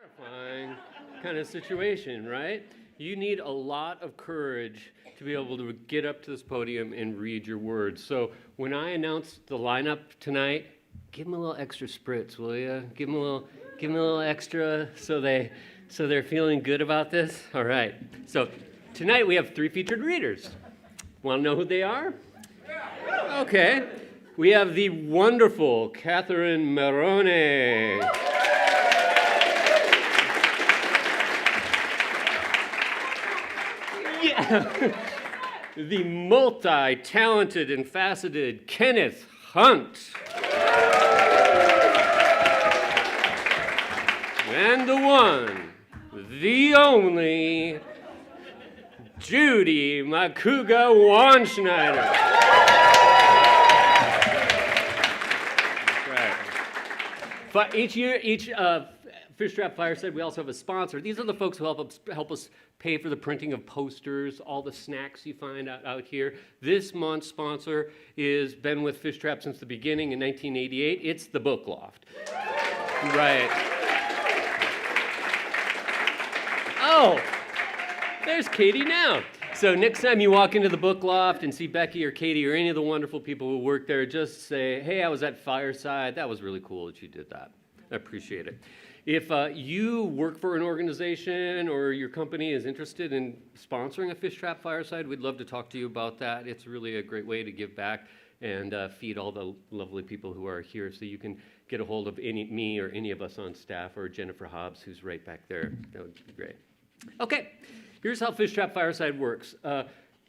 Terrifying kind of situation, right? You need a lot of courage to be able to get up to this podium and read your words. So when I announce the lineup tonight, give them a little extra spritz, will you? Give them a little extra so they're feeling good about this. All right. So tonight we have 3 featured readers. Want to know who they are? Okay. We have the wonderful Katherine Marrone. Yeah. The multi-talented and faceted Kenneth Hunt. And the one, the only, Judy Macuga Wandschneider. That's right. But each Fishtrap Fireside, we also have a sponsor. These are the folks who help us pay for the printing of posters, all the snacks you find out here. This month's sponsor has been with Fishtrap since the beginning in 1988. It's the Book Loft. Right. Oh, there's Katie now. So next time you walk into the Book Loft and see Becky or Katie or any of the wonderful people who work there, just say, hey, I was at Fireside. That was really cool that you did that. I appreciate it. If you work for an organization or your company is interested in sponsoring a Fishtrap Fireside, we'd love to talk to you about that. It's really a great way to give back and feed all the lovely people who are here. So you can get a hold of me or any of us on staff, or Jennifer Hobbs, who's right back there. That would be great. Okay, here's how Fishtrap Fireside works.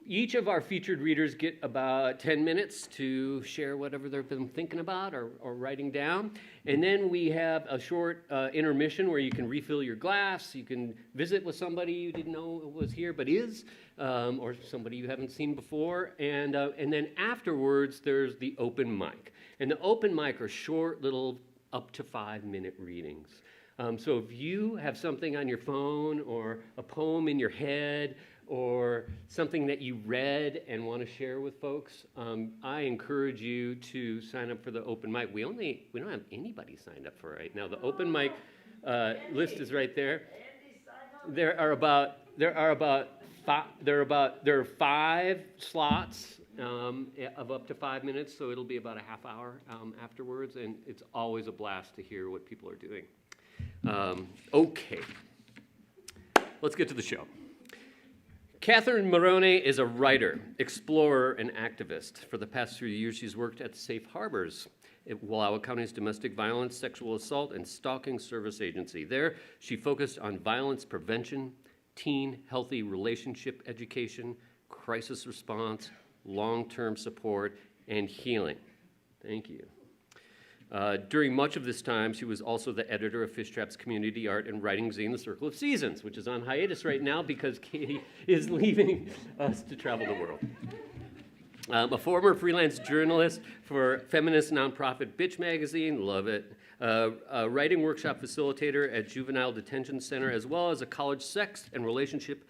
Each of our featured readers get about 10 minutes to share whatever they've been thinking about or writing down. And then we have a short intermission where you can refill your glass. You can visit with somebody you didn't know was here but is, or somebody you haven't seen before. And then afterwards, there's the open mic. And the open mic are short little up to 5-minute readings. So if you have something on your phone or a poem in your head or something that you read and want to share with folks, I encourage you to sign up for the open mic. We don't have anybody signed up for it right now. The open mic list is right there. There are 5 slots of up to 5 minutes, so it'll be about a half hour afterwards, and it's always a blast to hear what people are doing. Okay, let's get to the show. Katherine Marrone is a writer, explorer, and activist. For the past 3 years, she's worked at Safe Harbors, at Wallowa County's domestic violence, sexual assault, and stalking service agency. There, she focused on violence prevention, teen healthy relationship education, crisis response, long-term support, and healing. Thank you. During much of this time, she was also the editor of Fishtrap's community art and writing zine, The Circle of Seasons, which is on hiatus right now because Katie is leaving us to travel the world. A former freelance journalist for feminist nonprofit Bitch Magazine, love it. A writing workshop facilitator at Juvenile Detention Center, as well as a college sex and relationship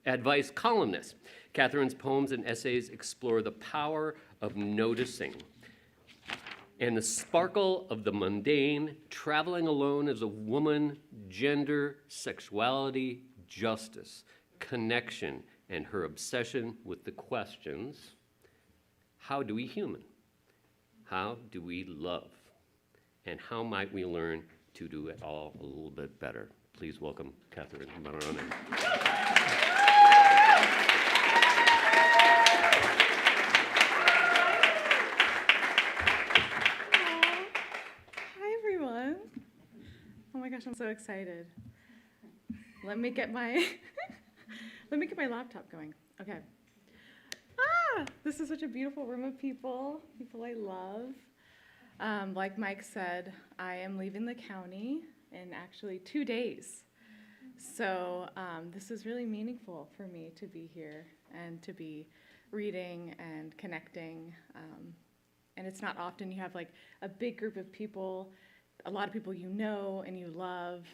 advice columnist. Katherine's poems and essays explore the power of noticing and the sparkle of the mundane, traveling alone as a woman, gender, sexuality, justice, connection, and her obsession with the questions: how do we human? How do we love? And how might we learn to do it all a little bit better? Please welcome Katherine Marrone. Oh my gosh, I'm so excited. Let me get my laptop going. Okay. This is such a beautiful room of people I love. Like Mike said, I am leaving the county in actually 2 days. So this is really meaningful for me to be here and to be reading and connecting. And it's not often you have like a big group of people, a lot of people you know and you love,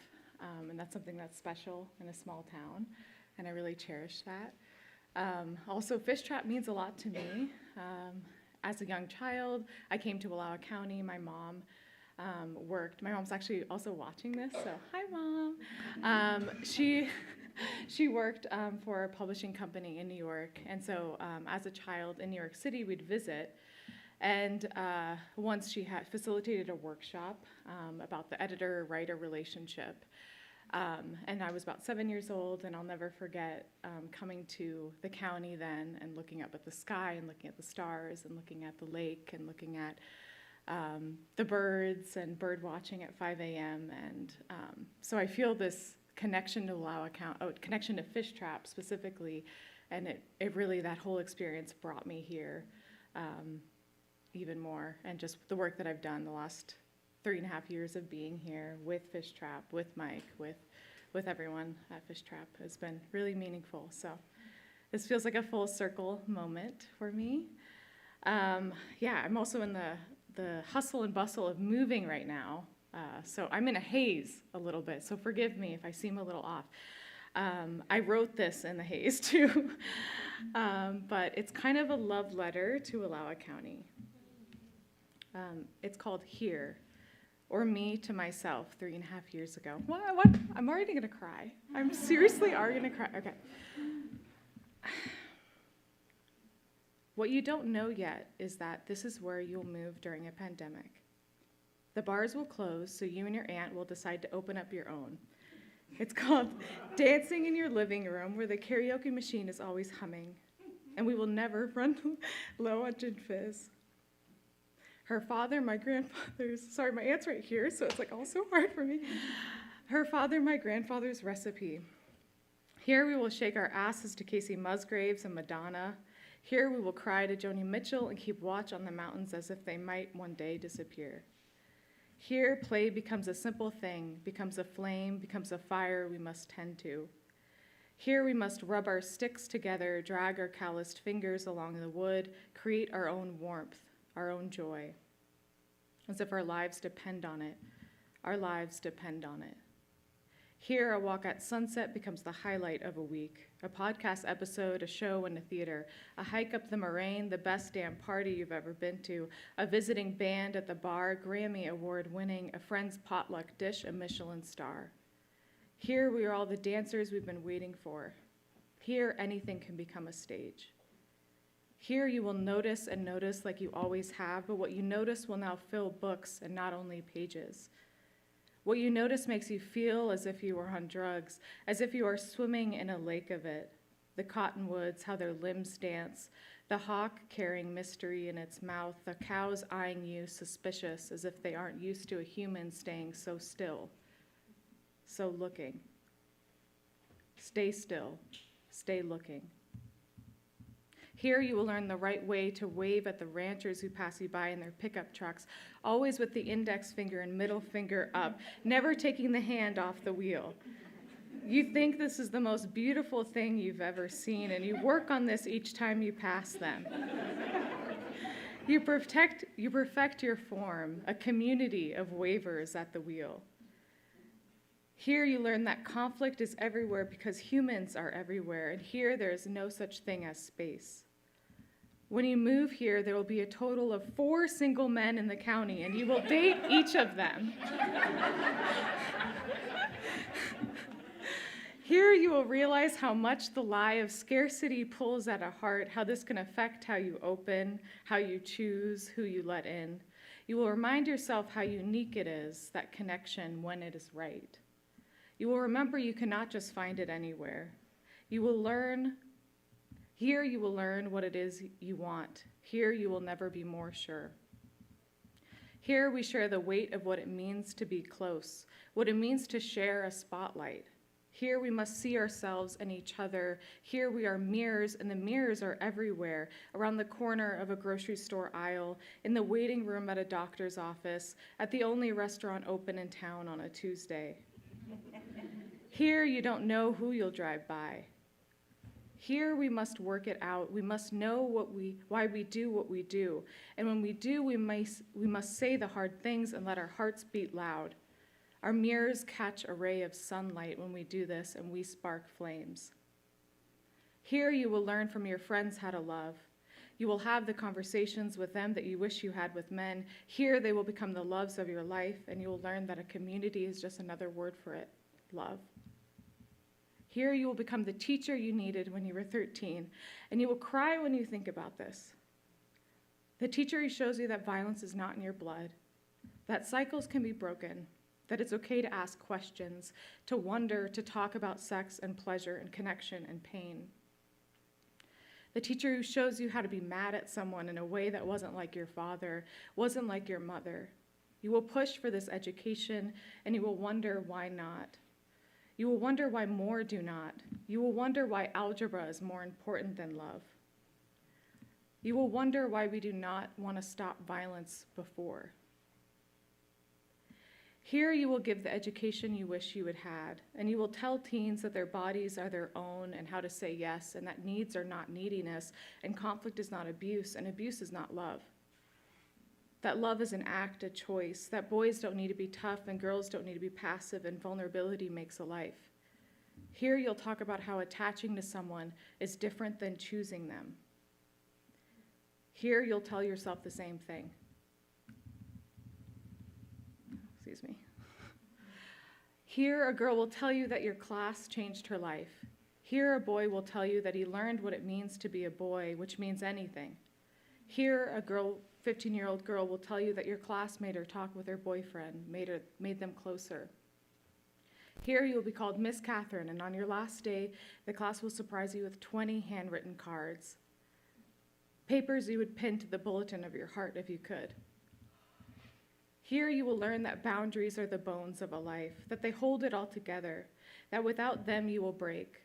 and that's something that's special in a small town, and I really cherish that. Also, Fishtrap means a lot to me. As a young child, I came to Wallowa County. My mom worked. My mom's actually also watching this, so hi, Mom. She worked for a publishing company in New York, and so as a child in New York City, we'd visit. And once she had facilitated a workshop about the editor-writer relationship. And I was about 7 years old, and I'll never forget coming to the county then and looking up at the sky and looking at the stars and looking at the lake and looking at the birds and bird watching at 5 a.m. And so I feel this connection to Wallowa County, connection to Fishtrap specifically, and it really, that whole experience brought me here even more. And just the work that I've done the last 3.5 years of being here with Fishtrap, with Mike, with everyone at Fishtrap has been really meaningful. So this feels like a full circle moment for me. Yeah, I'm also in the hustle and bustle of moving right now. So I'm in a haze a little bit, so forgive me if I seem a little off. I wrote this in the haze too, but it's kind of a love letter to Wallowa County. It's called Here, or Me to Myself 3.5 years ago. What? I'm already gonna cry. I'm seriously already gonna cry. Okay. What you don't know yet is that this is where you'll move during a pandemic. The bars will close, so you and your aunt will decide to open up your own. It's called Dancing in Your Living Room, where the karaoke machine is always humming, and we will never run low on gin fizz. Her father, my grandfather's, sorry, my aunt's right here, so it's like all so hard for me. Her father, my grandfather's recipe. Here we will shake our asses to Casey Musgraves and Madonna. Here we will cry to Joni Mitchell and keep watch on the mountains as if they might one day disappear. Here play becomes a simple thing, becomes a flame, becomes a fire we must tend to. Here we must rub our sticks together, drag our calloused fingers along the wood, create our own warmth, our own joy, as if our lives depend on it. Our lives depend on it. Here, a walk at sunset becomes the highlight of a week. A podcast episode, a show in a theater, a hike up the moraine, the best damn party you've ever been to, a visiting band at the bar, Grammy Award winning, a friend's potluck dish, a Michelin star. Here, we are all the dancers we've been waiting for. Here, anything can become a stage. Here you will notice and notice like you always have, but what you notice will now fill books and not only pages. What you notice makes you feel as if you were on drugs, as if you are swimming in a lake of it. The cottonwoods, how their limbs dance, the hawk carrying mystery in its mouth, the cows eyeing you suspicious as if they aren't used to a human staying so still, so looking. Stay still, stay looking. Here you will learn the right way to wave at the ranchers who pass you by in their pickup trucks, always with the index finger and middle finger up, never taking the hand off the wheel. You think this is the most beautiful thing you've ever seen, and you work on this each time you pass them. You perfect your form, a community of wavers at the wheel. Here you learn that conflict is everywhere because humans are everywhere, and here there is no such thing as space. When you move here, there will be a total of 4 single men in the county, and you will date each of them. Here you will realize how much the lie of scarcity pulls at a heart, how this can affect how you open, how you choose, who you let in. You will remind yourself how unique it is, that connection, when it is right. You will remember you cannot just find it anywhere. Here you will learn what it is you want. Here you will never be more sure. Here we share the weight of what it means to be close, what it means to share a spotlight. Here we must see ourselves and each other. Here we are mirrors, and the mirrors are everywhere, around the corner of a grocery store aisle, in the waiting room at a doctor's office, at the only restaurant open in town on a Tuesday. Here you don't know who you'll drive by. Here we must work it out. We must know why we do what we do. And when we do, we must say the hard things and let our hearts beat loud. Our mirrors catch a ray of sunlight when we do this, and we spark flames. Here you will learn from your friends how to love. You will have the conversations with them that you wish you had with men. Here they will become the loves of your life, and you will learn that a community is just another word for it, love. Here you will become the teacher you needed when you were 13, and you will cry when you think about this. The teacher who shows you that violence is not in your blood, that cycles can be broken, that it's okay to ask questions, to wonder, to talk about sex and pleasure and connection and pain. The teacher who shows you how to be mad at someone in a way that wasn't like your father, wasn't like your mother. You will push for this education, and you will wonder why not. You will wonder why more do not. You will wonder why algebra is more important than love. You will wonder why we do not want to stop violence before. Here you will give the education you wish you had had, and you will tell teens that their bodies are their own and how to say yes, and that needs are not neediness, and conflict is not abuse, and abuse is not love. That love is an act, a choice, that boys don't need to be tough and girls don't need to be passive, and vulnerability makes a life. Here you'll talk about how attaching to someone is different than choosing them. Here you'll tell yourself the same thing. Excuse me. Here a girl will tell you that your class changed her life. Here a boy will tell you that he learned what it means to be a boy, which means anything. Here a 15-year-old girl will tell you that your class made her talk with her boyfriend, made them closer. Here you will be called Miss Katherine, and on your last day, the class will surprise you with 20 handwritten cards. Papers you would pin to the bulletin of your heart if you could. Here you will learn that boundaries are the bones of a life, that they hold it all together, that without them you will break.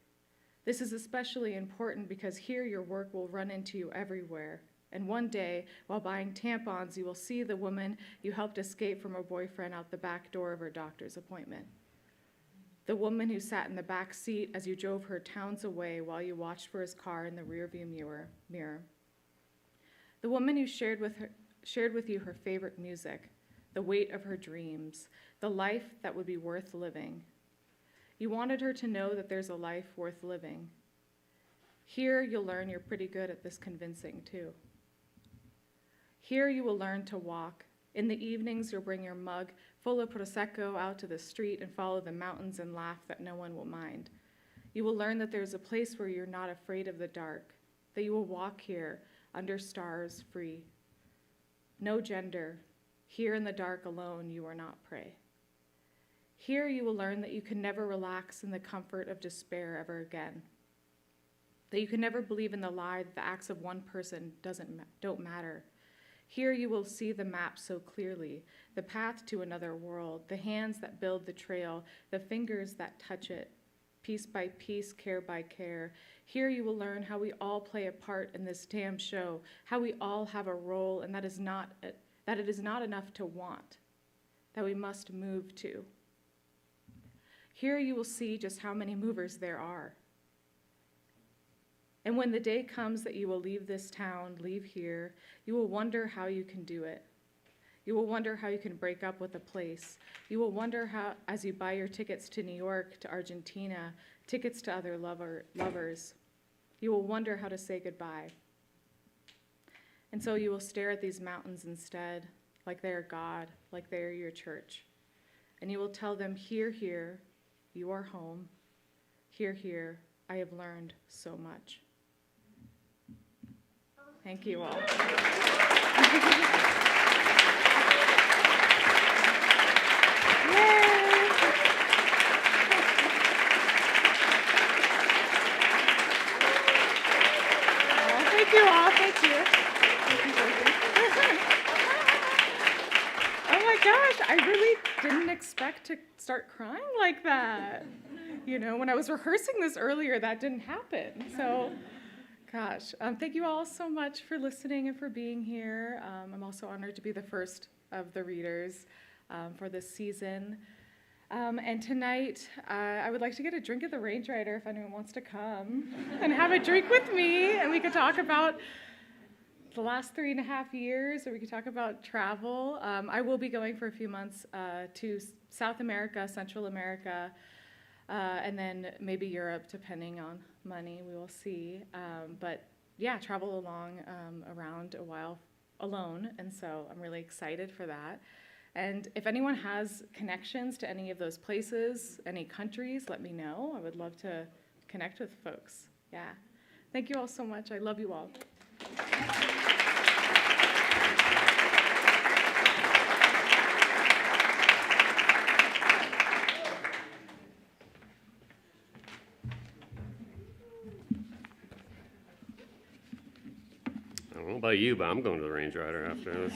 This is especially important because here your work will run into you everywhere. And one day, while buying tampons, you will see the woman you helped escape from her boyfriend out the back door of her doctor's appointment. The woman who sat in the back seat as you drove her towns away while you watched for his car in the rearview mirror. The woman who shared with you her favorite music, the weight of her dreams, the life that would be worth living. You wanted her to know that there's a life worth living. Here you'll learn you're pretty good at this convincing too. Here you will learn to walk. In the evenings you'll bring your mug full of Prosecco out to the street and follow the mountains and laugh that no one will mind. You will learn that there's a place where you're not afraid of the dark, that you will walk here under stars free. No gender. Here in the dark alone, you are not prey. Here you will learn that you can never relax in the comfort of despair ever again. That you can never believe in the lie that the acts of one person don't matter. Here you will see the map so clearly, the path to another world, the hands that build the trail, the fingers that touch it, piece by piece, care by care. Here you will learn how we all play a part in this damn show, how we all have a role, and that it is not enough to want, that we must move to. Here you will see just how many movers there are. And when the day comes that you will leave this town, leave here, you will wonder how you can do it. You will wonder how you can break up with a place. You will wonder how, as you buy your tickets to New York, to Argentina, tickets to other lovers, you will wonder how to say goodbye. And so you will stare at these mountains instead, like they are God, like they are your church. And you will tell them, here, here, you are home. Here, here, I have learned so much. Thank you all. Oh my gosh, I really didn't expect to start crying like that. You know, when I was rehearsing this earlier, that didn't happen. So, gosh, thank you all so much for listening and for being here. I'm also honored to be the first of the readers for this season. And tonight, I would like to get a drink at the Range Rider if anyone wants to come and have a drink with me, and we could talk about the last 3.5 years, or we could talk about travel. I will be going for a few months to South America, Central America, and then maybe Europe, depending on money, we will see. But travel along around a while alone, and so I'm really excited for that. And if anyone has connections to any of those places, any countries, let me know. I would love to connect with folks. Yeah. Thank you all so much. I love you all. I don't know about you, but I'm going to the Range Rider after this.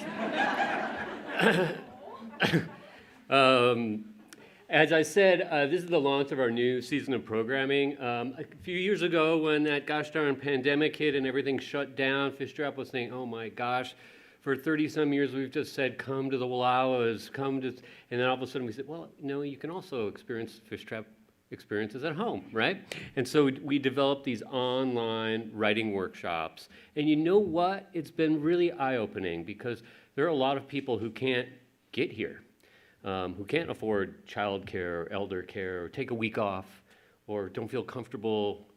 As I said, this is the launch of our new season of programming. A few years ago, when that gosh darn pandemic hit and everything shut down, Fishtrap was saying, oh my gosh, for 30-some years we've just said, come to the Wallowas, and then all of a sudden we said, well, no, you can also experience Fishtrap experiences at home, right? And so we developed these online writing workshops. And you know what? It's been really eye-opening because there are a lot of people who can't get here, who can't afford childcare or elder care or take a week off or don't feel comfortable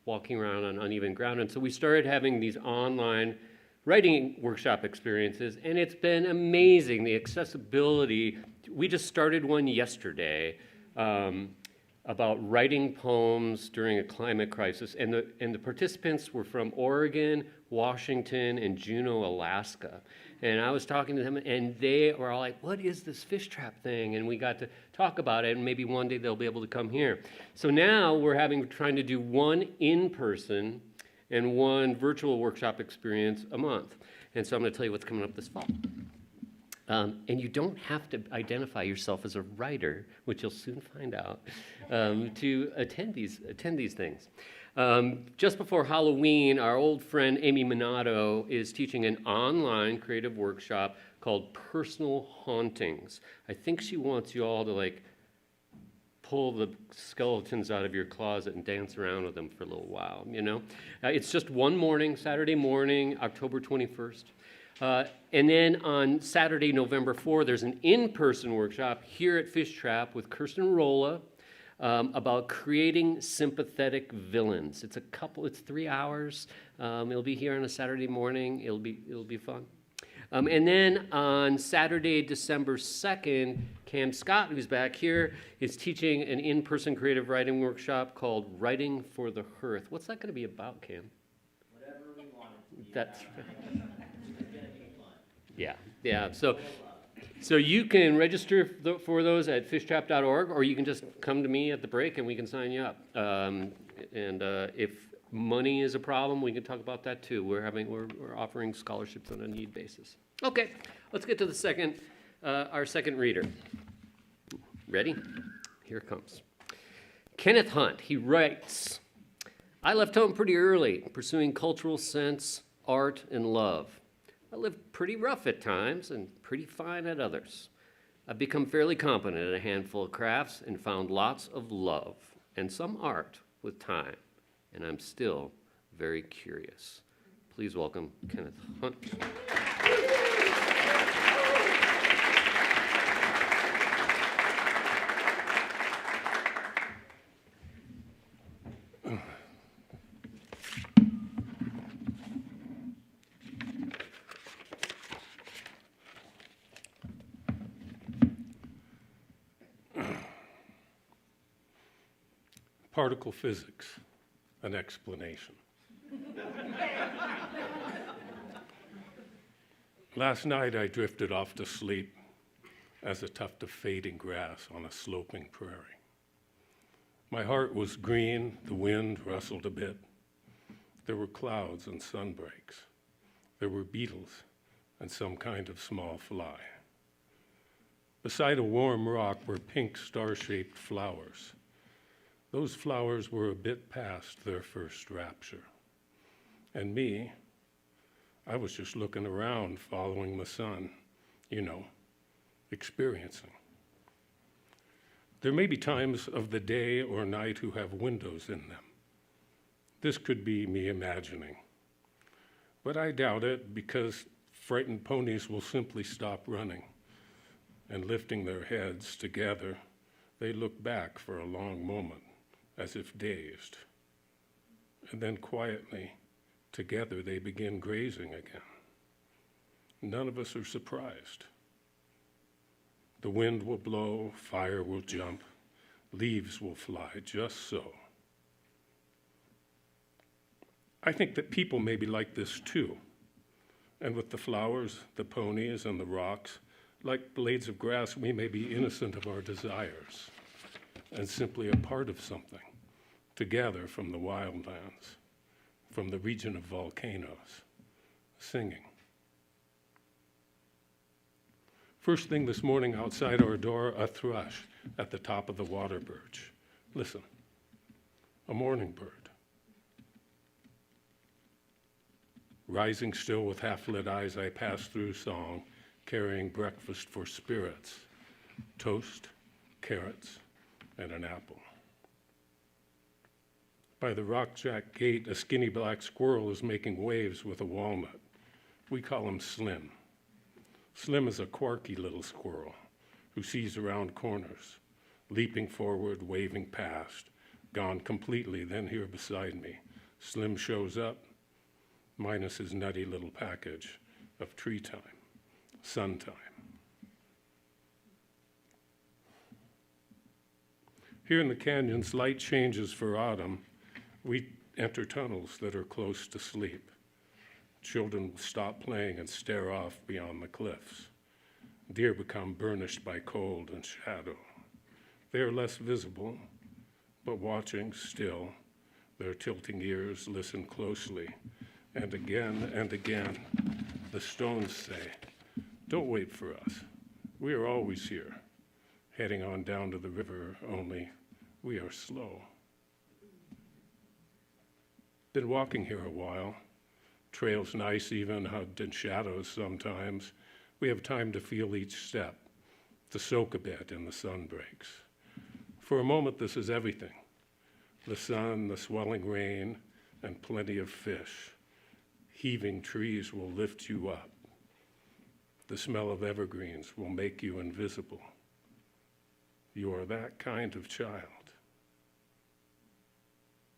walking around on uneven ground. And so we started having these online writing workshop experiences, and it's been amazing, the accessibility. We just started one yesterday about writing poems during a climate crisis, and the participants were from Oregon, Washington, and Juneau, Alaska. And I was talking to them, and they were all like, what is this Fishtrap thing? And we got to talk about it, and maybe one day they'll be able to come here. So now we're trying to do one in-person and one virtual workshop experience a month. And so I'm going to tell you what's coming up this fall. And you don't have to identify yourself as a writer, which you'll soon find out, to attend these things. Just before Halloween, our old friend Amy Minato is teaching an online creative workshop called Personal Hauntings. I think she wants you all to pull the skeletons out of your closet and dance around with them for a little while, you know? It's just one morning, Saturday morning, October 21st. And then on Saturday, November 4, there's an in-person workshop here at Fishtrap with Kirsten Rolla about creating sympathetic villains. It's 3 hours. It'll be here on a Saturday morning. It'll be fun. And then on Saturday, December 2nd, Cam Scott, who's back here, is teaching an in-person creative writing workshop called Writing for the Hearth. What's that going to be about, Cam? Whatever we want it to be. That's It's going to be fun. Yeah. So you can register for those at fishtrap.org, or you can just come to me at the break and we can sign you up. If money is a problem, we can talk about that too. We're offering scholarships on a need basis. Okay, let's get to our second reader. Ready? Here it comes. Kenneth Hunt, he writes, I left home pretty early, pursuing cultural sense, art, and love. I lived pretty rough at times and pretty fine at others. I've become fairly competent at a handful of crafts and found lots of love and some art with time, and I'm still very curious. Please welcome Kenneth Hunt. Particle physics, an explanation. Last night I drifted off to sleep as a tuft of fading grass on a sloping prairie. My heart was green, the wind rustled a bit. There were clouds and sunbreaks. There were beetles and some kind of small fly. Beside a warm rock were pink star-shaped flowers. Those flowers were a bit past their first rapture. And me, I was just looking around, following the sun, experiencing. There may be times of the day or night who have windows in them. This could be me imagining. But I doubt it, because frightened ponies will simply stop running, and lifting their heads together, they look back for a long moment, as if dazed. And then quietly, Together they begin grazing again. None of us are surprised. The wind will blow, fire will jump, leaves will fly, just so. I think that people may be like this too. And with the flowers, the ponies, and the rocks, like blades of grass, we may be innocent of our desires and simply a part of something, together from the wildlands, from the region of volcanoes, singing. First thing this morning outside our door, a thrush at the top of the water birch. Listen, a morning bird. Rising still with half-lit eyes, I pass through song, carrying breakfast for spirits, toast, carrots, and an apple. By the rock-jack gate, a skinny black squirrel is making waves with a walnut. We call him Slim. Slim is a quirky little squirrel who sees around corners, leaping forward, waving past, gone completely, then here beside me. Slim shows up, minus his nutty little package of tree time, sun time. Here in the canyons, light changes for autumn. We enter tunnels that are close to sleep. Children will stop playing and stare off beyond the cliffs. Deer become burnished by cold and shadow. They are less visible, but watching still, their tilting ears listen closely. And again, the stones say, "Don't wait for us. We are always here, heading on down to the river, only we are slow." Been walking here a while. Trails nice, even hugged in shadows sometimes. We have time to feel each step, to soak a bit in the sun breaks. For a moment, this is everything. The sun, the swelling rain, and plenty of fish. Heaving trees will lift you up. The smell of evergreens will make you invisible. You are that kind of child.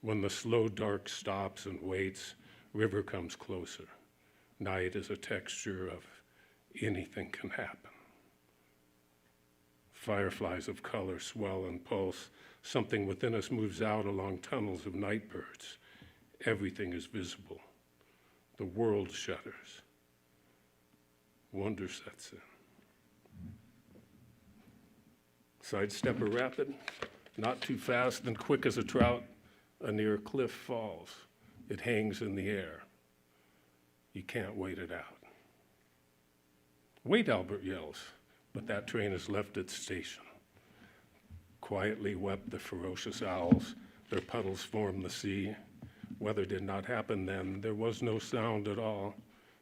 When the slow dark stops and waits, river comes closer. Night is a texture of anything can happen. Fireflies of color swell and pulse. Something within us moves out along tunnels of nightbirds. Everything is visible. The world shudders. Wonder sets in. Sidestep a rapid, not too fast and quick as a trout, a near cliff falls. It hangs in the air. You can't wait it out. "Wait," Albert yells, but that train has left its station. Quietly wept the ferocious owls. Their puddles form the sea. Weather did not happen then. There was no sound at all.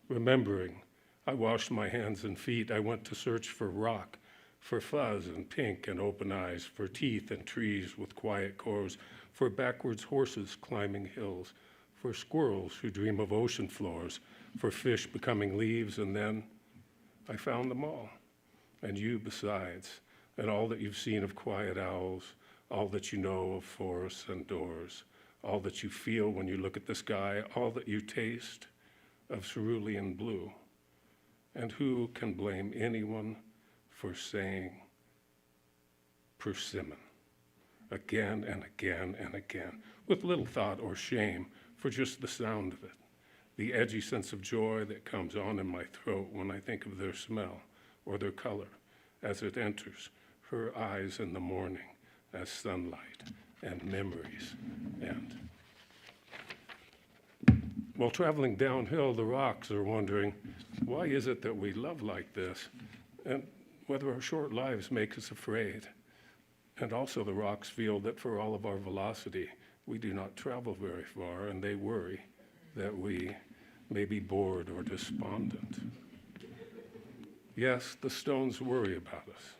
Remembering, I washed my hands and feet. I went to search for rock, for fuzz and pink and open eyes, for teeth and trees with quiet cores, for backwards horses climbing hills, for squirrels who dream of ocean floors, for fish becoming leaves, and then I found them all, and you besides, and all that you've seen of quiet owls, all that you know of forests and doors, all that you feel when you look at the sky, all that you taste of cerulean blue. And who can blame anyone for saying persimmon again and again and again, with little thought or shame for just the sound of it, the edgy sense of joy that comes on in my throat when I think of their smell or their color as it enters her eyes in the morning as sunlight and memories end. While traveling downhill, the rocks are wondering, why is it that we love like this? And whether our short lives make us afraid. And also the rocks feel that for all of our velocity, we do not travel very far, and they worry that we may be bored or despondent. Yes, the stones worry about us.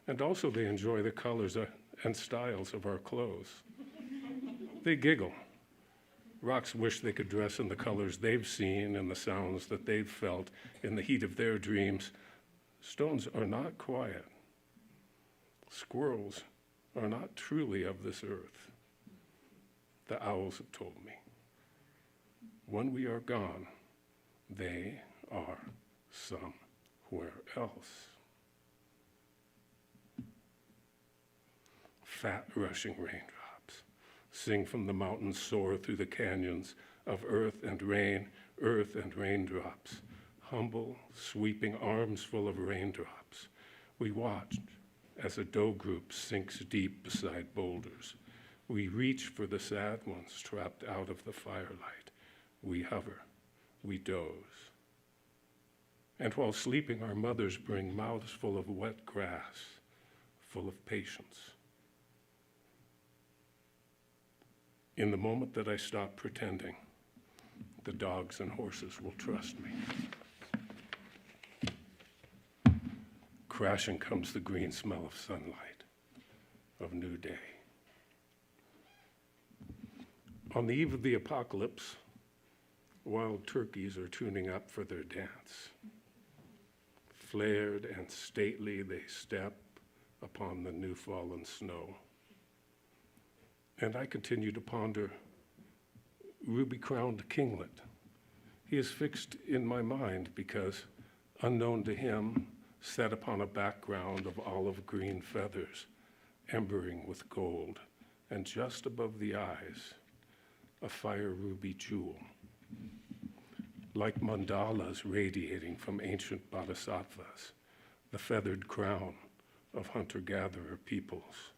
And also they enjoy the colors and styles of our clothes. They giggle. Rocks wish they could dress in the colors they've seen and the sounds that they've felt in the heat of their dreams. Stones are not quiet. Squirrels are not truly of this earth. The owls have told me. When we are gone, they are somewhere else. Fat rushing raindrops sing from the mountains, soar through the canyons of earth and raindrops, humble, sweeping arms full of raindrops. We watched as a doe group sinks deep beside boulders. We reach for the sad ones trapped out of the firelight. We hover, we doze. And while sleeping, our mothers bring mouths full of wet grass, full of patience. In the moment that I stop pretending, the dogs and horses will trust me. Crashing comes the green smell of sunlight, of new day. On the eve of the apocalypse, wild turkeys are tuning up for their dance. Flared and stately, they step upon the new fallen snow. And I continue to ponder ruby-crowned kinglet. He is fixed in my mind because, unknown to him, set upon a background of olive green feathers, embering with gold, and just above the eyes, a fire ruby jewel. Like mandalas radiating from ancient bodhisattvas, the feathered crown of hunter-gatherer peoples,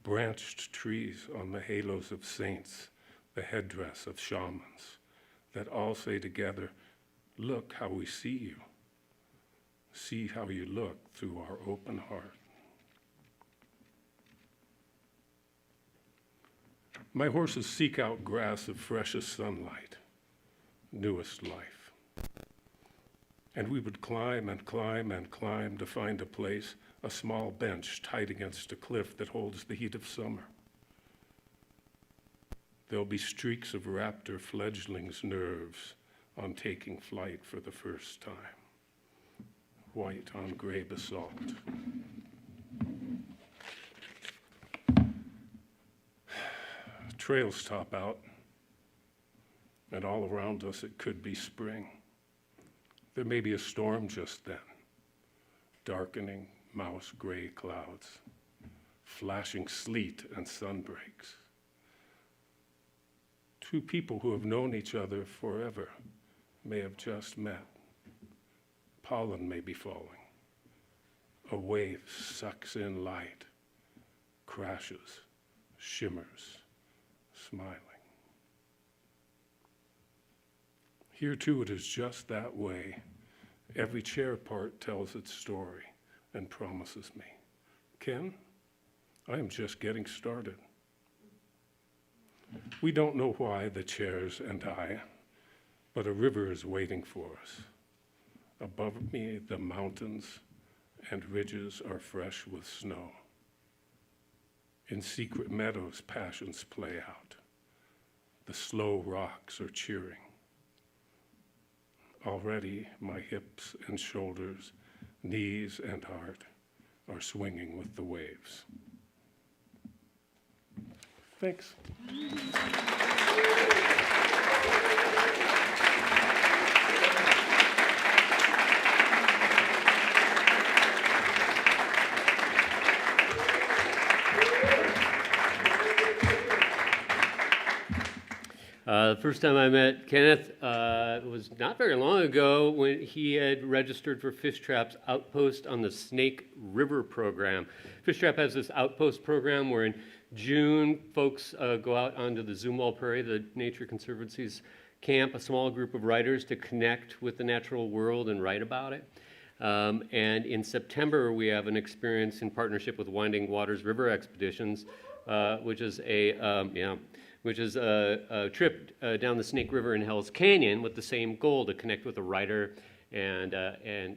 branched trees on the halos of saints, the headdress of shamans, that all say together, look how we see you. See how you look through our open heart. My horses seek out grass of freshest sunlight, newest life. And we would climb and climb and climb to find a place, a small bench tight against a cliff that holds the heat of summer. There'll be streaks of raptor fledglings' nerves on taking flight for the first time. White on gray basalt. Trails top out, and all around us it could be spring. There may be a storm just then, darkening mouse gray clouds, flashing sleet and sunbreaks. Two people who have known each other forever may have just met. Pollen may be falling. A wave sucks in light, crashes, shimmers, smiling. Here too it is just that way. Every chair part tells its story and promises me, Ken, I am just getting started. We don't know why, the chairs and I, but a river is waiting for us. Above me, the mountains and ridges are fresh with snow. In secret meadows, passions play out. The slow rocks are cheering. Already, my hips and shoulders, knees and heart are swinging with the waves. Thanks. The first time I met Kenneth was not very long ago when he had registered for Fishtrap's Outpost on the Snake River program. Fishtrap has this Outpost program where in June folks go out onto the Zumwalt Prairie, the Nature Conservancy's camp, a small group of writers to connect with the natural world and write about it. And in September, we have an experience in partnership with Winding Waters River Expeditions, which is a trip down the Snake River in Hell's Canyon with the same goal, to connect with a writer and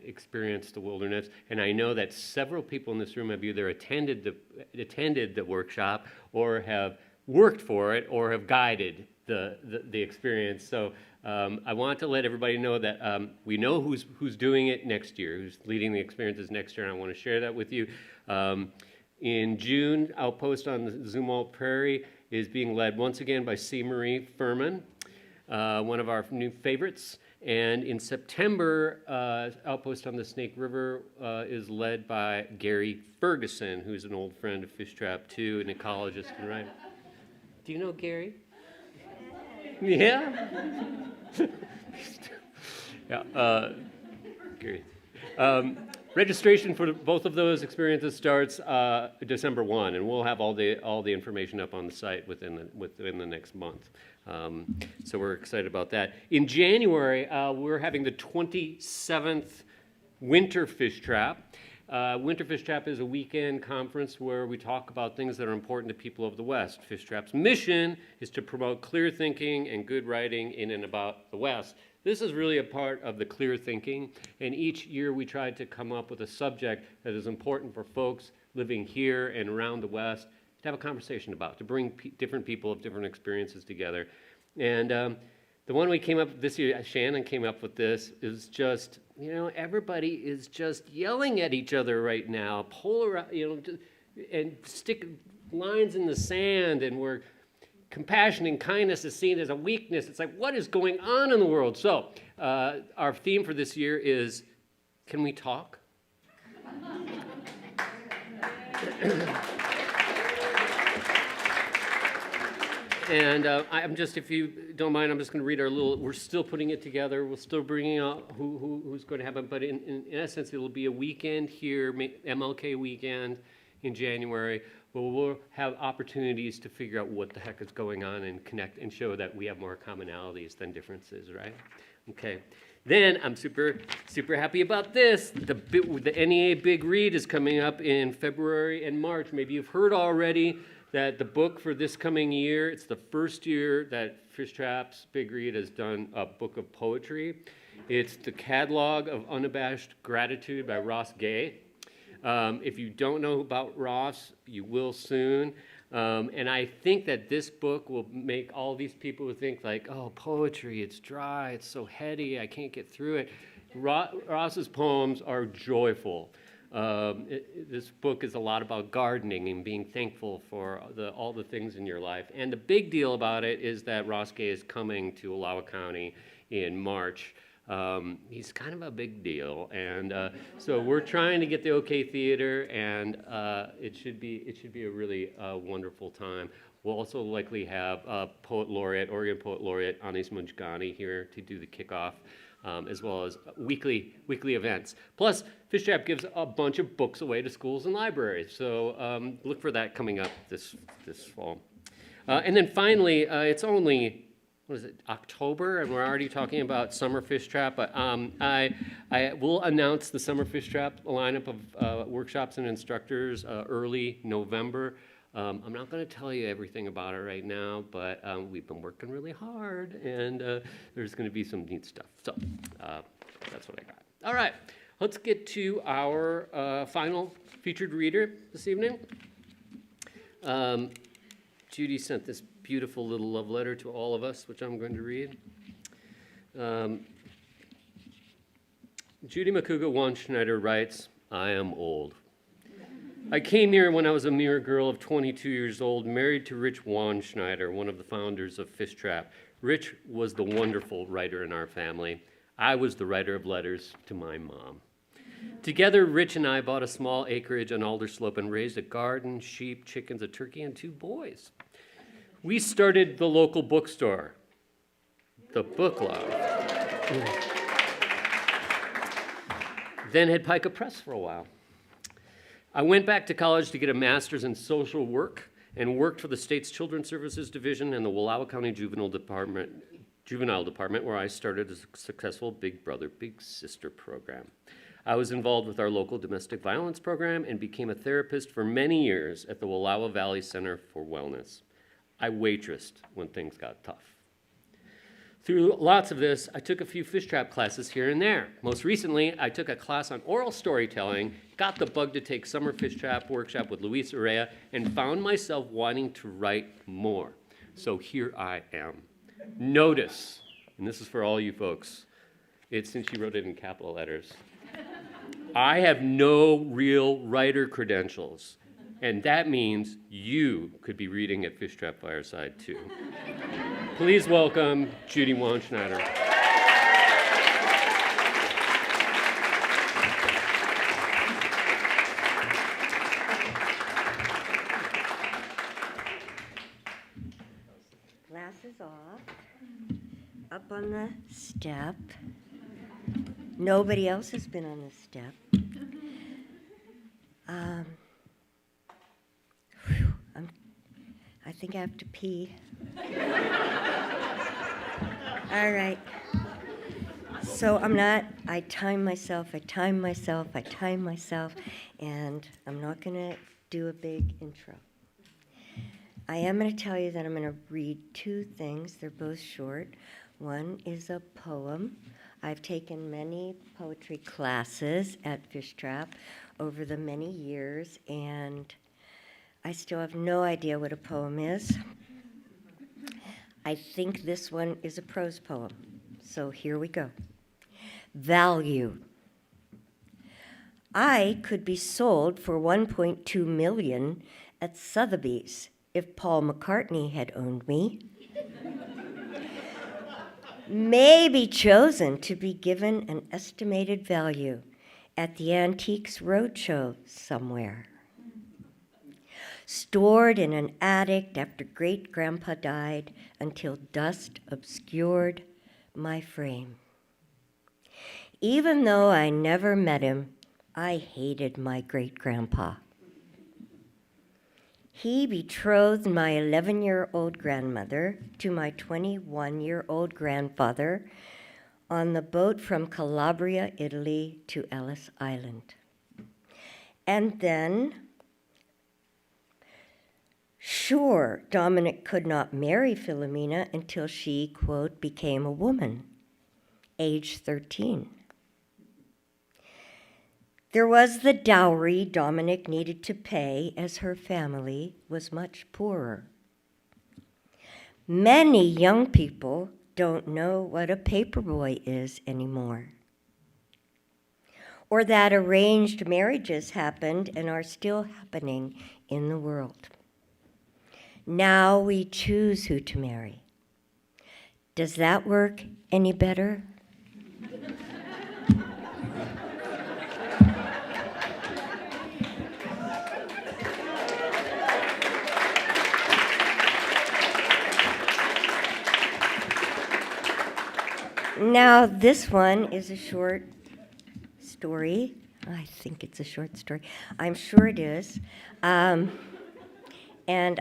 experience the wilderness. And I know that several people in this room have either attended the workshop or have worked for it or have guided the experience. So I want to let everybody know that we know who's doing it next year, who's leading the experiences next year, and I want to share that with you. In June, Outpost on the Zumwalt Prairie is being led once again by C. Marie Furman. one of our new favorites. And in September, Outpost on the Snake River is led by Gary Ferguson, who's an old friend of Fishtrap too, an ecologist and writer. Do you know Gary? Yeah? Yeah, Gary. Registration for both of those experiences starts December 1, and we'll have all the information up on the site within the next month. So we're excited about that. In January, we're having the 27th Winter Fishtrap. Winter Fishtrap is a weekend conference where we talk about things that are important to people of the West. Fishtrap's mission is to promote clear thinking and good writing in and about the West. This is really a part of the clear thinking, and each year we try to come up with a subject that is important for folks living here and around the West to have a conversation about, to bring different people of different experiences together. And the one we came up with this year, Shannon came up with this, is just, everybody is just yelling at each other right now, and stick lines in the sand, and we're compassion and kindness is seen as a weakness. It's like, what is going on in the world? So our theme for this year is, can we talk? And if you don't mind, I'm just going to read we're still putting it together. We're still bringing out who's going to have it. But in essence, it'll be a weekend here, MLK weekend in January, where we'll have opportunities to figure out what the heck is going on and connect and show that we have more commonalities than differences, right? Okay. Then I'm super happy about this. The NEA Big Read is coming up in February and March. Maybe you've heard already that the book for this coming year, it's the first year that Fishtrap's Big Read has done a book of poetry. It's the Catalog of Unabashed Gratitude by Ross Gay. If you don't know about Ross, you will soon. And I think that this book will make all these people who think like, oh, poetry, it's dry, it's so heady, I can't get through it. Ross's poems are joyful. This book is a lot about gardening and being thankful for all the things in your life. And the big deal about it is that Ross Gay is coming to Wallowa County in March. He's kind of a big deal, and so we're trying to get the OK Theater, and it should be a really wonderful time. We'll also likely have Oregon Poet Laureate Anis Mujgani here to do the kickoff, as well as weekly events. Plus, Fishtrap gives a bunch of books away to schools and libraries, so look for that coming up this fall. And then finally, it's only October, and we're already talking about Summer Fishtrap. But I will announce the Summer Fishtrap lineup of workshops and instructors early November. I'm not going to tell you everything about it right now, but we've been working really hard, and there's going to be some neat stuff. So that's what I got. All right, let's get to our final featured reader this evening. Judy sent this beautiful little love letter to all of us, which I'm going to read. Judy Macuga Wandschneider writes, I am old. I came here when I was a mere girl of 22 years old, married to Rich Wandschneider, one of the founders of Fishtrap. Rich was the wonderful writer in our family. I was the writer of letters to my mom. Together, Rich and I bought a small acreage on Alderslope and raised a garden, sheep, chickens, a turkey, and 2 boys. We started the local bookstore, the Book Love. Then had Pica Press for a while. I went back to college to get a master's in social work and worked for the state's Children's Services Division and the Wallowa County Juvenile Department, where I started a successful Big Brother, Big Sister program. I was involved with our local domestic violence program and became a therapist for many years at the Wallowa Valley Center for Wellness. I waitressed when things got tough. Through lots of this, I took a few Fishtrap classes here and there. Most recently, I took a class on oral storytelling, got the bug to take Summer Fishtrap workshop with Luis Urrea, and found myself wanting to write more. So here I am. Notice, and this is for all you folks, it's since she wrote it in capital letters. I have no real writer credentials, And that means you could be reading at Fishtrap Fireside too. Please welcome Judy Wandschneider. Glasses off, up on the step. Nobody else has been on the step. I think I have to pee. All right. So I time myself, and I'm not going to do a big intro. I am going to tell you that I'm going to read two things. They're both short. One is a poem. I've taken many poetry classes at Fishtrap over the many years, and I still have no idea what a poem is. I think this one is a prose poem. So here we go. Value. I could be sold for $1.2 million at Sotheby's if Paul McCartney had owned me. Maybe chosen to be given an estimated value at the Antiques Roadshow somewhere. Stored in an attic after great-grandpa died until dust obscured my frame. Even though I never met him, I hated my great-grandpa. He betrothed my 11-year-old grandmother to my 21-year-old grandfather on the boat from Calabria, Italy to Ellis Island. And then, sure, Dominic could not marry Philomena until she, quote, became a woman, age 13. There was the dowry Dominic needed to pay, as her family was much poorer. Many young people don't know what a paperboy is anymore, or that arranged marriages happened and are still happening in the world. Now we choose who to marry. Does that work any better? Now, this one is a short story. I think it's a short story. I'm sure it is. And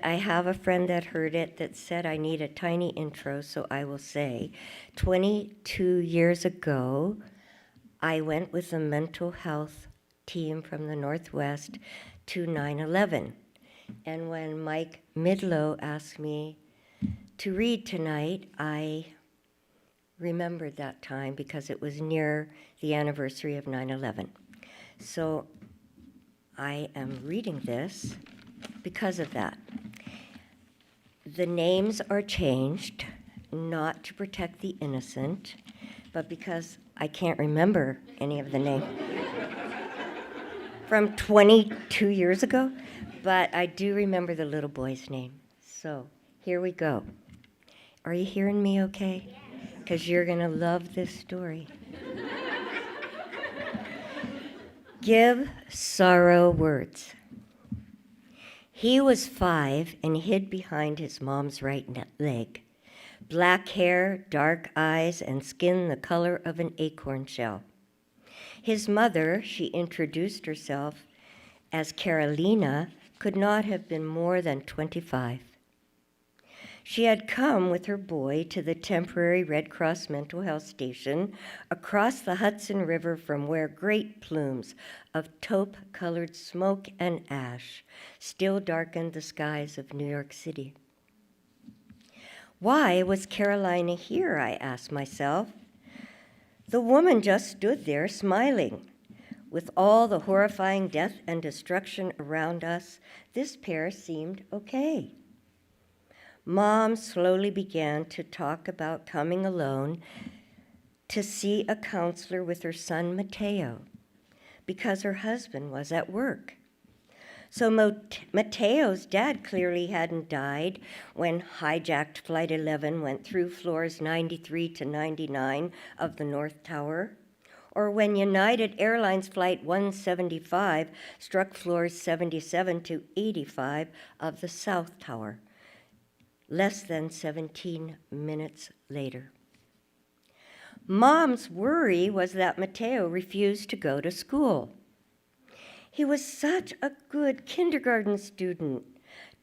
I have a friend that heard it that said I need a tiny intro, so I will say 22 years ago, I went with a mental health team from the Northwest to 9/11. And when Mike Midlow asked me to read tonight, I remembered that time because it was near the anniversary of 9/11. So I am reading this because of that. The names are changed, not to protect the innocent, but because I can't remember any of the names from 22 years ago, but I do remember the little boy's name. So here we go. Are you hearing me okay? Because you're going to love this story. Give sorrow words. He was 5 and hid behind his mom's right leg. Black hair, dark eyes, and skin the color of an acorn shell. His mother, she introduced herself as Carolina, could not have been more than 25. She had come with her boy to the temporary Red Cross mental health station across the Hudson River from where great plumes of taupe-colored smoke and ash still darkened the skies of New York City. Why was Carolina here, I asked myself. The woman just stood there smiling. With all the horrifying death and destruction around us, this pair seemed okay. Mom slowly began to talk about coming alone to see a counselor with her son Mateo because her husband was at work. So Mateo's dad clearly hadn't died when hijacked Flight 11 went through floors 93 to 99 of the North Tower, or when United Airlines Flight 175 struck floors 77 to 85 of the South Tower, less than 17 minutes later. Mom's worry was that Mateo refused to go to school. He was such a good kindergarten student,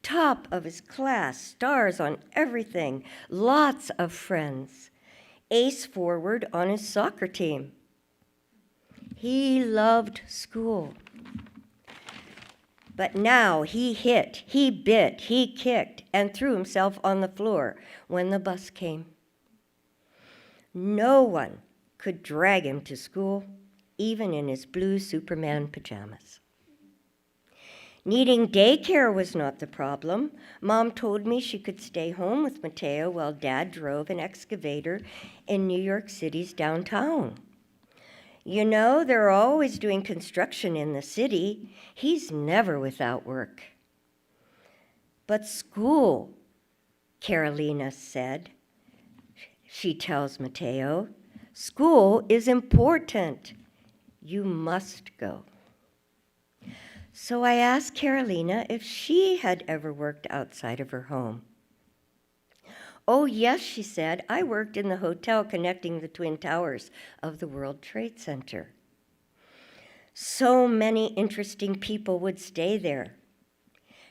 top of his class, stars on everything, lots of friends, ace forward on his soccer team. He loved school. But now he hit, he bit, he kicked, and threw himself on the floor when the bus came. No one could drag him to school, even in his blue Superman pajamas. Needing daycare was not the problem. Mom told me she could stay home with Mateo while Dad drove an excavator in New York City's downtown. You know, they're always doing construction in the city. He's never without work. But school, Carolina said, she tells Mateo, school is important. You must go. So I asked Carolina if she had ever worked outside of her home. Oh, yes, she said. I worked in the hotel connecting the Twin Towers of the World Trade Center. So many interesting people would stay there.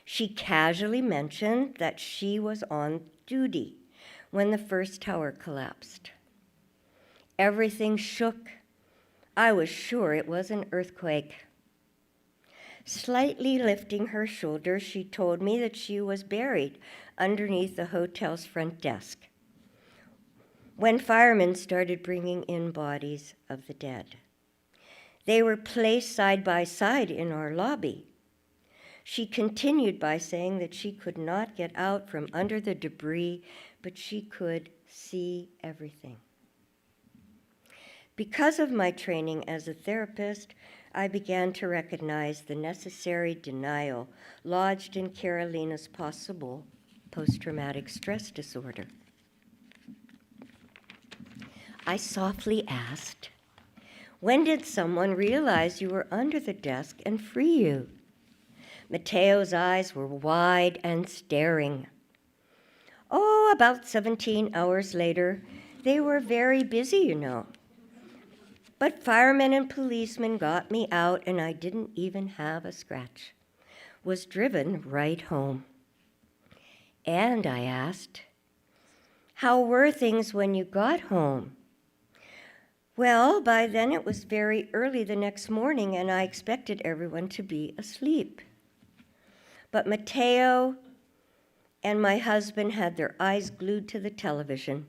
She casually mentioned that she was on duty when the first tower collapsed. Everything shook. I was sure it was an earthquake. Slightly lifting her shoulders, she told me that she was buried underneath the hotel's front desk when firemen started bringing in bodies of the dead. They were placed side by side in our lobby. She continued by saying that she could not get out from under the debris, but she could see everything. Because of my training as a therapist, I began to recognize the necessary denial lodged in Carolina's possible post-traumatic stress disorder. I softly asked, when did someone realize you were under the desk and free you? Mateo's eyes were wide and staring. Oh, about 17 hours later. They were very busy, you know. But firemen and policemen got me out, and I didn't even have a scratch. Was driven right home. And I asked, how were things when you got home? Well, by then it was very early the next morning, and I expected everyone to be asleep. But Mateo and my husband had their eyes glued to the television,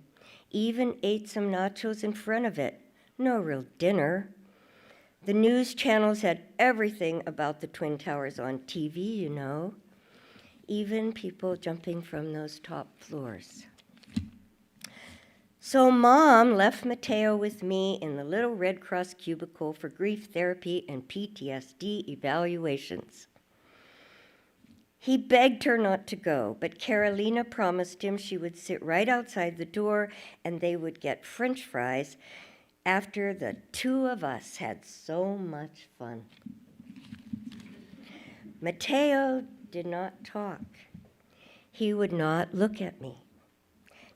even ate some nachos in front of it. No real dinner. The news channels had everything about the Twin Towers on TV, you know, even people jumping from those top floors. So Mom left Mateo with me in the little Red Cross cubicle for grief therapy and PTSD evaluations. He begged her not to go, but Carolina promised him she would sit right outside the door and they would get French fries after the two of us had so much fun. Mateo did not talk. He would not look at me.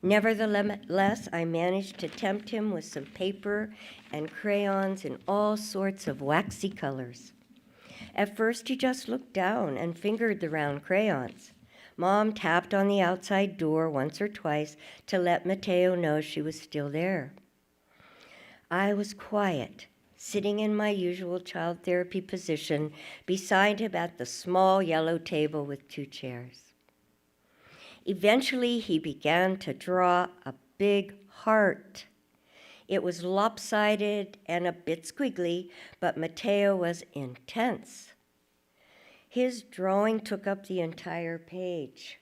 Nevertheless, I managed to tempt him with some paper and crayons in all sorts of waxy colors. At first, he just looked down and fingered the round crayons. Mom tapped on the outside door once or twice to let Mateo know she was still there. I was quiet, sitting in my usual child therapy position beside him at the small yellow table with two chairs. Eventually, he began to draw a big heart. It was lopsided and a bit squiggly, but Mateo was intense. His drawing took up the entire page.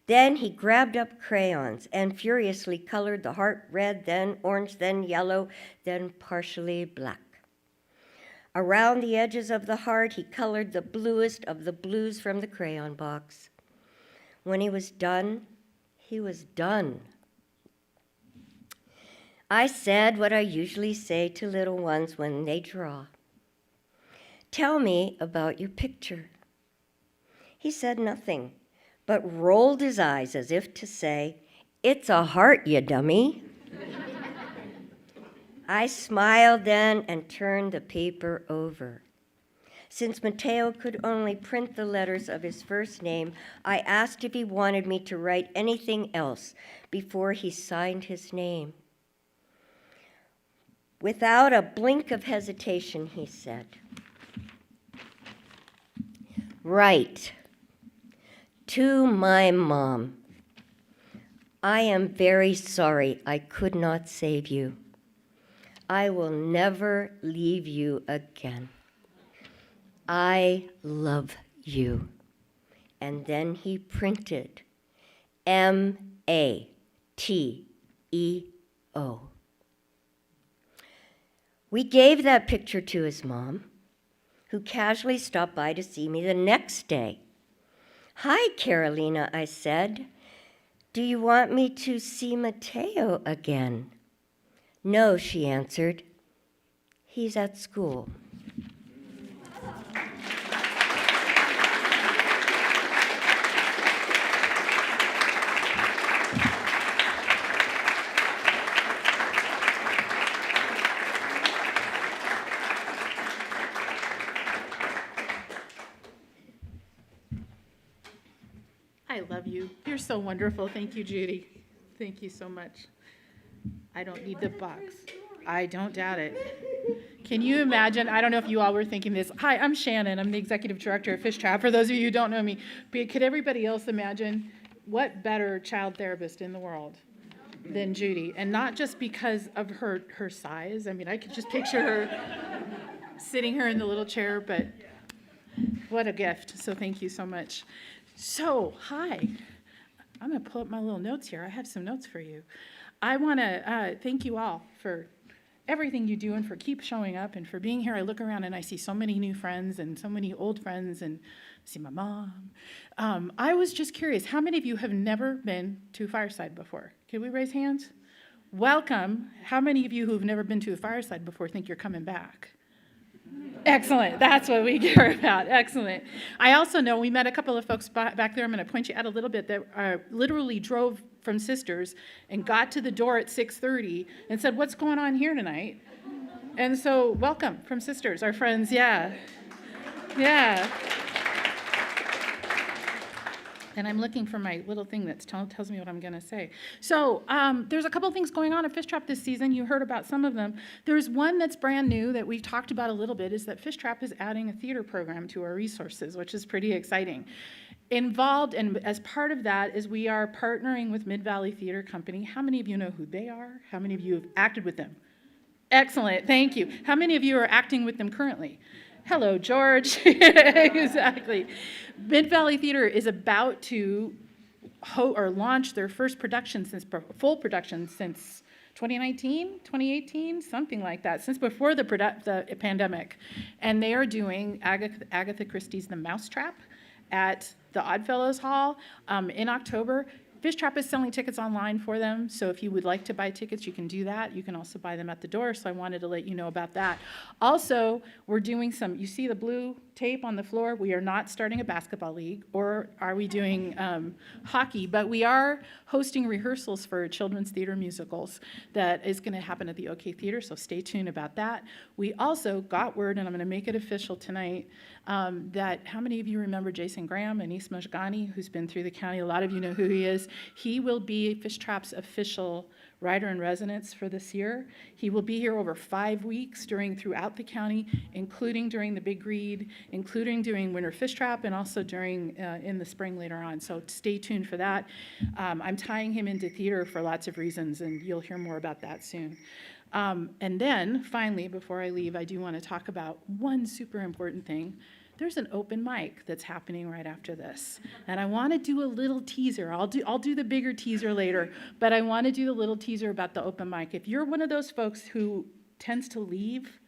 Then he grabbed up crayons and furiously colored the heart red, then orange, then yellow, then partially black. Around the edges of the heart, he colored the bluest of the blues from the crayon box. When he was done, he was done. I said what I usually say to little ones when they draw. Tell me about your picture. He said nothing, but rolled his eyes as if to say, "It's a heart, you dummy." I smiled then and turned the paper over. Since Mateo could only print the letters of his first name, I asked if he wanted me to write anything else before he signed his name. Without a blink of hesitation, he said, "Write to my mom. I am very sorry I could not save you. I will never leave you again. I love you." And then he printed M-A-T-E-O. We gave that picture to his mom, who casually stopped by to see me the next day. "Hi, Carolina," I said. "Do you want me to see Mateo again?" "No," she answered. "He's at school." I love you. You're so wonderful. Thank you, Judy. Thank you so much. I don't need the box. I don't doubt it. Can you imagine? I don't know if you all were thinking this. Hi, I'm Shannon. I'm the executive director of Fishtrap. For those of you who don't know me, but could everybody else imagine what better child therapist in the world than Judy? And not just because of her size. I mean, I could just picture her sitting her in the little chair, but what a gift. So thank you so much. So, hi. I'm going to pull up my little notes here. I have some notes for you. I want to thank you all for everything you do and for keep showing up and for being here. I look around and I see so many new friends and so many old friends and I see my mom. I was just curious, how many of you have never been to Fireside before? Can we raise hands? Welcome. How many of you who've never been to a Fireside before think you're coming back? Excellent. That's what we care about. Excellent. I also know we met a couple of folks back there. I'm going to point you out a little bit that literally drove from Sisters and got to the door at 6:30 and said, "What's going on here tonight?" And so welcome from Sisters, our friends. Yeah. Yeah. And I'm looking for my little thing that tells me what I'm going to say. So there's a couple things going on at Fishtrap this season. You heard about some of them. There's one that's brand new that we've talked about a little bit, is that Fishtrap is adding a theater program to our resources, which is pretty exciting. Involved, and as part of that, is we are partnering with Mid-Valley Theater Company. How many of you know who they are? How many of you have acted with them? Excellent. Thank you. How many of you are acting with them currently? Hello, George. Exactly. Mid-Valley Theater is about to launch their first production full production since 2019, 2018, something like that, since before the pandemic. And they are doing Agatha Christie's The Mousetrap at the Oddfellows Hall in October. Fishtrap is selling tickets online for them, so if you would like to buy tickets, you can do that. You can also buy them at the door, so I wanted to let you know about that. Also, we're doing you see the blue tape on the floor? We are not starting a basketball league, or are we doing hockey, but we are hosting rehearsals for children's theater musicals that is going to happen at the OK Theater, so stay tuned about that. We also got word, and I'm going to make it official tonight, that how many of you remember Jason Graham and East Mashgani, who's been through the county? A lot of you know who he is. He will be Fishtrap's official writer-in-residence for this year. He will be here over 5 weeks throughout the county, including during the Big Read, including during Winter Fishtrap, and also during in the spring later on. So stay tuned for that. I'm tying him into theater for lots of reasons, and you'll hear more about that soon. And then, finally, before I leave, I do want to talk about one super important thing. There's an open mic that's happening right after this. And I want to do a little teaser. I'll do the bigger teaser later, but I want to do the little teaser about the open mic. If you're one of those folks who tends to leave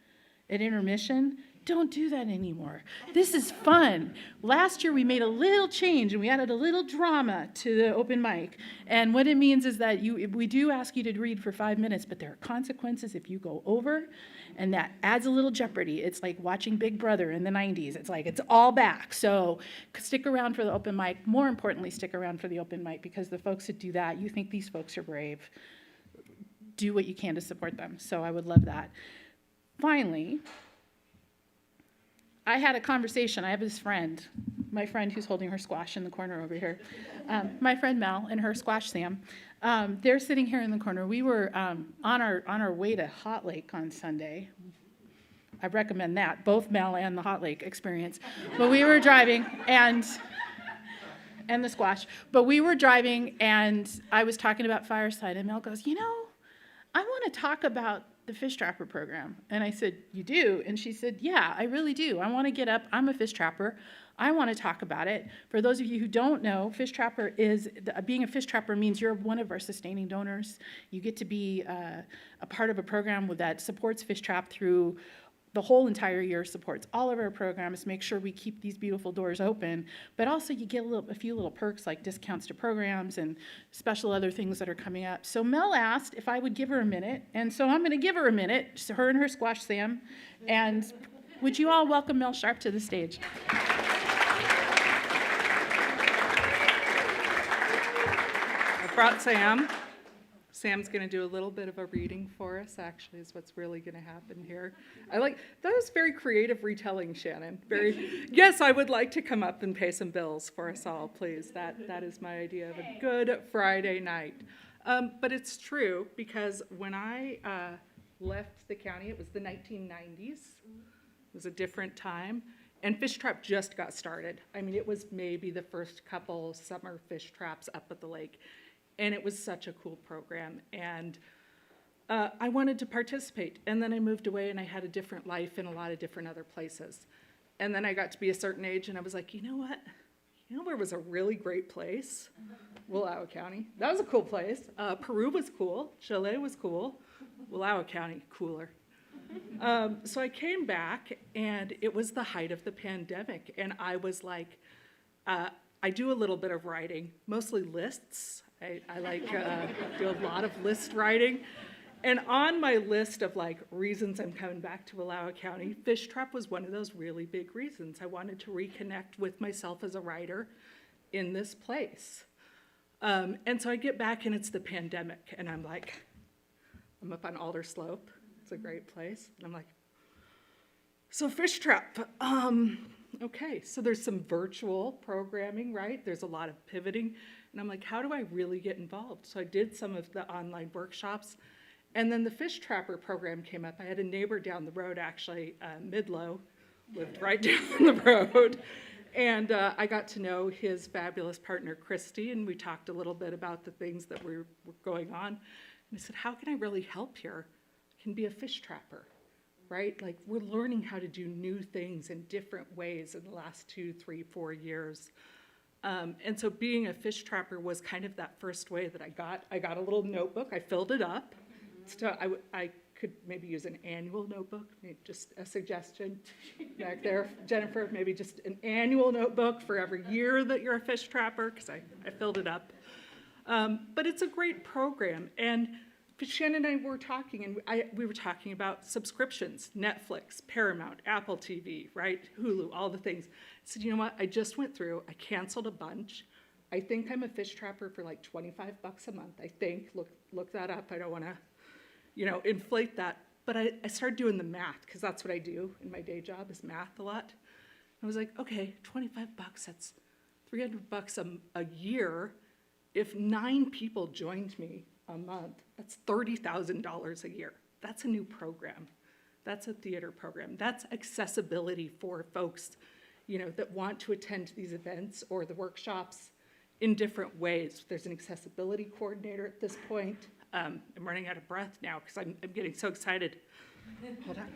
at intermission, don't do that anymore. This is fun. Last year we made a little change and we added a little drama to the open mic. And what it means is that we do ask you to read for 5 minutes, but there are consequences if you go over, and that adds a little jeopardy. It's like watching Big Brother in the 90s. It's like it's all back. So stick around for the open mic. More importantly, stick around for the open mic, because the folks that do that, you think these folks are brave. Do what you can to support them. So I would love that. Finally, I had a conversation. I have this friend, my friend who's holding her squash in the corner over here. My friend Mel and her squash Sam. They're sitting here in the corner. We were on our way to Hot Lake on Sunday. I recommend that, both Mel and the Hot Lake experience. But we were driving and the squash. But we were driving and I was talking about Fireside, and Mel goes, "You know, I want to talk about the Fish Trapper program." And I said, "You do?" And she said, "Yeah, I really do. I want to get up. I'm a fish trapper. I want to talk about it." For those of you who don't know, Fish Trapper being a fish trapper means you're one of our sustaining donors. You get to be a part of a program that supports Fish Trap through the whole entire year, supports all of our programs, make sure we keep these beautiful doors open, but also you get a few little perks like discounts to programs and special other things that are coming up. So Mel asked if I would give her a minute, and so I'm going to give her a minute, so her and her squash Sam, and would you all welcome Mel Sharp to the stage? I brought Sam. Sam's going to do a little bit of a reading for us, actually, is what's really going to happen here. That was very creative retelling, Shannon. Yes, I would like to come up and pay some bills for us all, please. That is my idea of a good Friday night. But it's true, because when I left the county, it was the 1990s. It was a different time. And Fish Trap just got started. I mean, it was maybe the first couple summer fish traps up at the lake. And it was such a cool program, and I wanted to participate. And then I moved away, and I had a different life in a lot of different other places. And then I got to be a certain age, and I was like, you know what? You know where was a really great place? Wallowa County. That was a cool place. Peru was cool. Chile was cool. Wallowa County, cooler. So I came back, and it was the height of the pandemic, and I was like, I do a little bit of writing, mostly lists. I like do a lot of list writing. And on my list of like reasons I'm coming back to Wallowa County, Fish Trap was one of those really big reasons. I wanted to reconnect with myself as a writer in this place. And so I get back and it's the pandemic, and I'm up on Alder Slope. It's a great place. And I'm like, so Fish Trap, okay, so there's some virtual programming, right? There's a lot of pivoting. And I'm like, how do I really get involved? So I did some of the online workshops. And then the Fish Trapper program came up. I had a neighbor down the road, actually, Midlow, lived right down the road. And I got to know his fabulous partner, Christy, and we talked a little bit about the things that were going on. And I said, how can I really help here? I can be a fish trapper, right? Like, we're learning how to do new things in different ways in the last 2, 3, 4 years. And so being a fish trapper was kind of that first way that I got a little notebook. I filled it up. So I could maybe use an annual notebook, maybe just a suggestion back there, Jennifer, maybe just an annual notebook for every year that you're a fish trapper, because I filled it up. But it's a great program. And Shannon and I were talking, and we were talking about subscriptions, Netflix, Paramount, Apple TV, right, Hulu, all the things. I said, you know what, I just went through, I canceled a bunch. I think I'm a fish trapper for like $25 a month, I think. Look that up, I don't want to, inflate that. But I started doing the math, because that's what I do in my day job, is math a lot. I was like, okay, $25, that's $300 a year. If 9 people joined me a month, that's $30,000 a year. That's a new program. That's a theater program. That's accessibility for folks, that want to attend these events or the workshops in different ways. There's an accessibility coordinator at this point. I'm running out of breath now because I'm getting so excited. Hold on.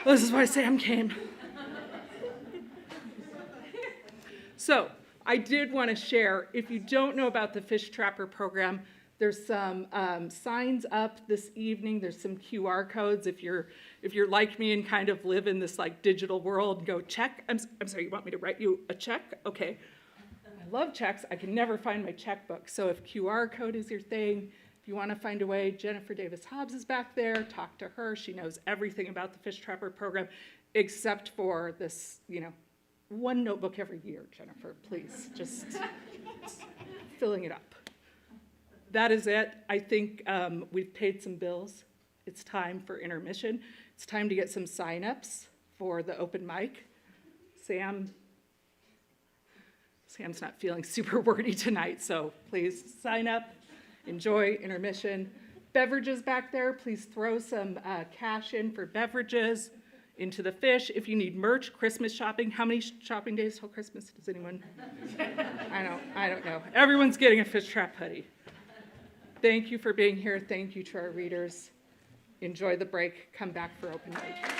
This is why Sam came. So I did want to share, if you don't know about the Fish Trapper program, There's some signs up this evening. There's some QR codes if you're like me and kind of live in this like digital world and go check. I'm sorry, you want me to write you a check? Okay. I love checks. I can never find my checkbook. So if QR code is your thing, if you want to find a way, Jennifer Davis Hobbs is back there. Talk to her. She knows everything about the Fish Trapper program, except for this, one notebook every year, Jennifer, please. Just filling it up. That is it. I think we've paid some bills. It's time for intermission. It's time to get some sign-ups for the open mic. Sam's not feeling super wordy tonight, so please sign up. Enjoy intermission. Beverages back there, please throw some cash in for beverages into the fish. If you need merch, Christmas shopping. How many shopping days till Christmas? Does anyone? I don't know. Everyone's getting a Fish Trap hoodie. Thank you for being here. Thank you to our readers. Enjoy the break. Come back for open mic.